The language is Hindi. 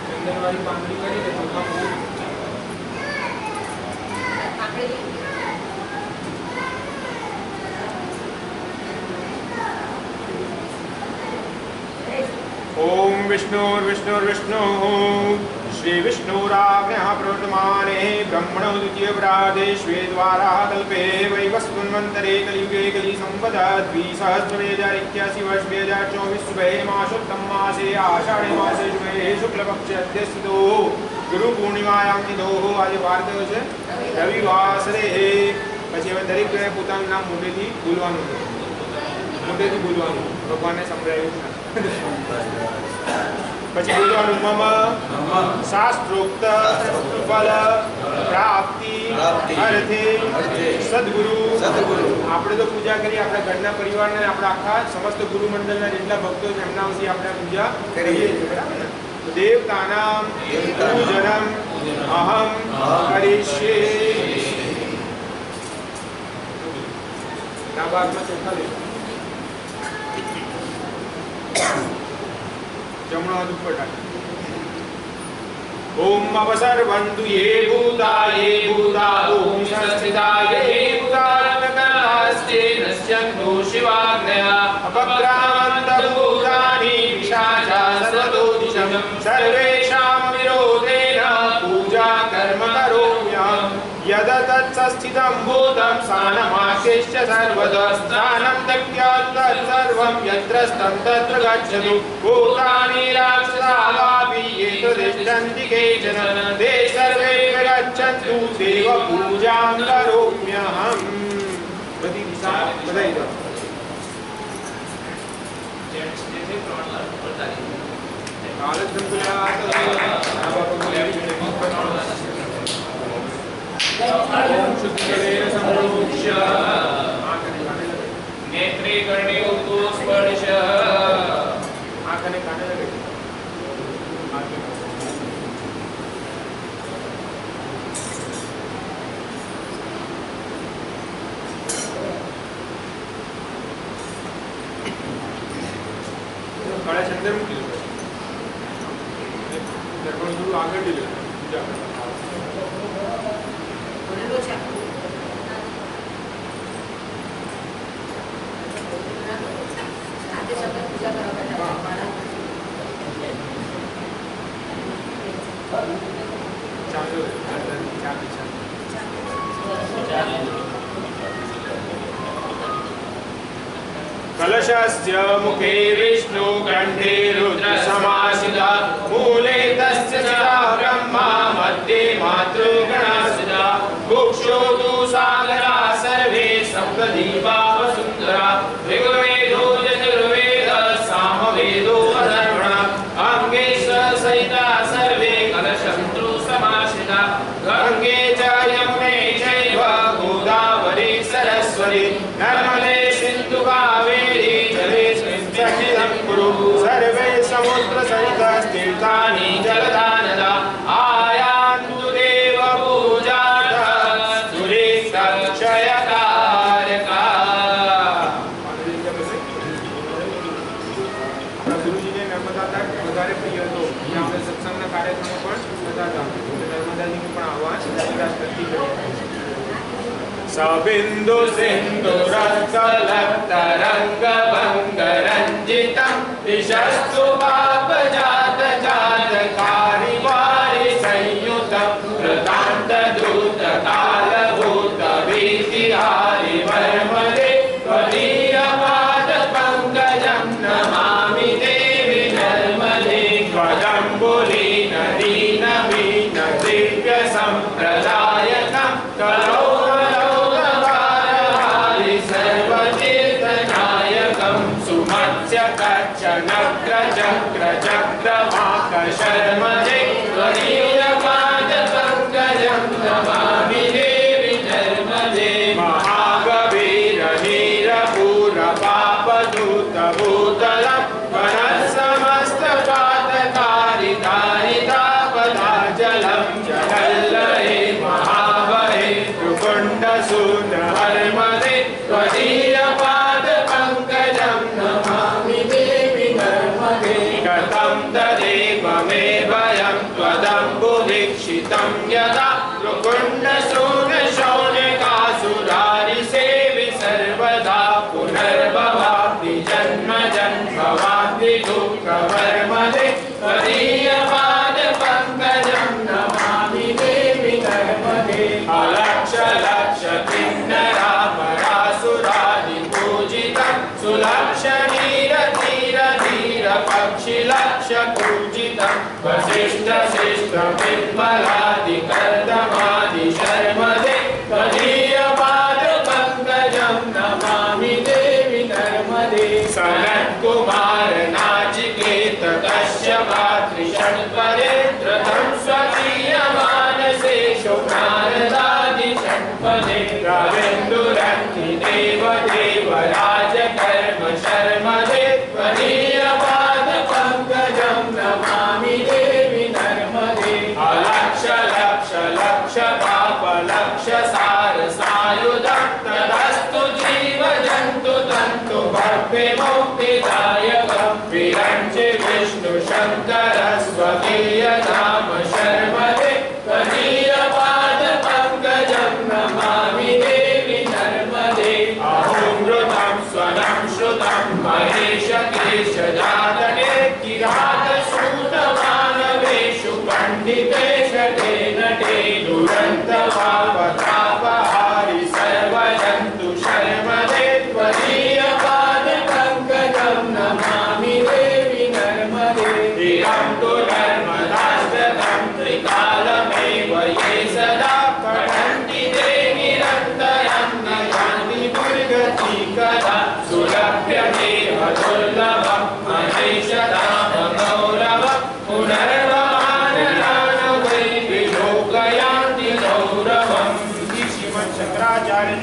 चंदनवाड़ी पांगड़ी करी तो चोखा बहुत ओम विष्णुर्विष्णुर्विष्णु श्री विष्णुराज्ञः प्रवर्तमाने ब्रह्मणो द्वितीय परार्धे श्वेद्वारा कल्पे वैवस्वन्वन्तरे कलियुगे कलिसम्पदा द्विसहस्रवेदारित्यासि वर्ष 2024 शुभे मासोत्तम मासे आषाढ़े मासे शुभे शुक्लपक्षे अध्यस्थितो गुरु पूर्णिमायां तिथोः आज વાર કયો છે રવિવાસરે પછી હવે દરેક જણે પોતાનું નામ મોઢેથી બોલવાનું છે મોઢેથી બોલવાનું ભગવાનને સંભળાયું છે પછી બોલવાનું મમ શાસ્ત્રોક્ત ફલ પ્રાપ્તિ અર્થે સદગુરુ આપણે તો પૂજા કરી આપણા ઘરના પરિવારને આપણા આખા સમસ્ત ગુરુ મંડળના જેટલા ભક્તો છે એમના વિશે આપણે પૂજા કરીએ છીએ બરાબર ને દેવતાનામ પૂજનમ અહમ કરીષ્યે ના ભાગમાં ચોખા લે जमणो हाथ ऊपर डाल ओम अवसर्वन्तु ये भूता ओम संस्थिता ये भूता नकरास्ते नश्यन्तु शिवाग्नया अपक्रामन्त भूतानि पिशाचा सर्वतो दिशं सर्वेषां विरोधेन पूजा कर्म करोम्यहं यद तत्सस्थितं भूतं स्थानमाशेष्य सर्वदा स्थानं त्यक्त्वा तत्सर्वं यत्र स्तं तत्र गच्छतु भूतानि राक्षसावापि ये तिष्ठन्ति केचन ते सर्वे गच्छन्तु देवपूजां करोम्यहम् बधी दिशा बधाई दो नेत्रे कर्णे उतो स्पर्श आंखने काने लगे काळे चंद्र मुकी दर्पण गुरु आगे दिले पूजा कलशस्य मुखे विष्णु कंठे रुद्र समासिता मूले तस्य सदा ब्रह्मा मध्ये मातृगणा सदा कुक्षो तु सागरा सर्वे सप्तदीपा वसुन्धरा ऋग्वेदो यजुर्वेद सामवेदो अथर्वण अंगे सहिता सर्वे कलशन्तु समासिता गंगे च यमुने चैव गोदावरी सरस्वती नर्मदे सिन्धु कावेरी जलेऽस्मिन् सखिलं कुरु सर्वे समुद्र सहितस्तीर्थानि जलदानदा आयान्तु देव पूजार्थं सुरेक्षयकारका गुरुजीने नर्मदा तट વધારે પ્રિય હતો ત્યાં આપણે સત્સંગના કાર્યક્રમો પણ થતા હતા નર્મદાજીનું પણ આહ્વાન કરતી હતી सबिंदु सिंधु रक्तलक्तरंग भंगरंजितं दिशस्तु पापजात जातकारी वारि संयुतं कृतान्त दूत कालभूत भीतिहारि वर्मदे त्वदीयपाद पंकजं नमामि देवि नर्मदे त्वदम्बुली नदी नवीन दिव्य संप्रदायकं करो चक्र चक्र चक्रवाक शर्मदे त्वदीयपाद पंकजं नमामि देवि नर्मदे महागवीर नीरपूर पापदूत भूतलं वनसमस्त पातकारी तारितापदाचलं जललये महावहे त्रिकुण्डसूत्र हर्मदे वसिष्ठ शिष्ट पिप्पलादि कर्दमादि शर्मदे त्वदीय पाद पंकजं नमामि देवी नर्मदे सनत्कुमार नाचिकेत कश्यपात्रि षट्पदे त्रतं स्वकीय मानसे शुभ्रानदादि षट्पदे रविन्दुरन्ति देव देवराज कर्म शर्मदे त्वदीय पाद पंकजं नमामि देवी नर्मदे अलक्ष लक्ष लक्ष पाप लक्ष सार सायुधं तदस्तु जीव जन्तु तन्तु भव्य मुक्तिदायकं विरञ्चि विष्णु शङ्कर स्वकीय नाम शर्मदे त्वदीय पाद पंकजं नमामि देवी नर्मदे अहोमृतं स्वनं श्रुतं महेश केश जातने किरात सूत मानवेषु पंडितेश ते नटे दुरन्त पापतापहारि सर्वजन्तु शर्मदे त्वदीय पाद पंकजं नमामि देवी नर्मदे धियं तु नर्मदास्ततं त्रिकालमेव ये सदा पठन्ति ते निरन्तरं न यान्ति दुर्गति कदा सुलभ्यमेव दुर्लभं महेशनाम गौरवं पुनर्वमाननान वै विलोकयान्ति गौरवम्। श्रीमत् शंकराचार्य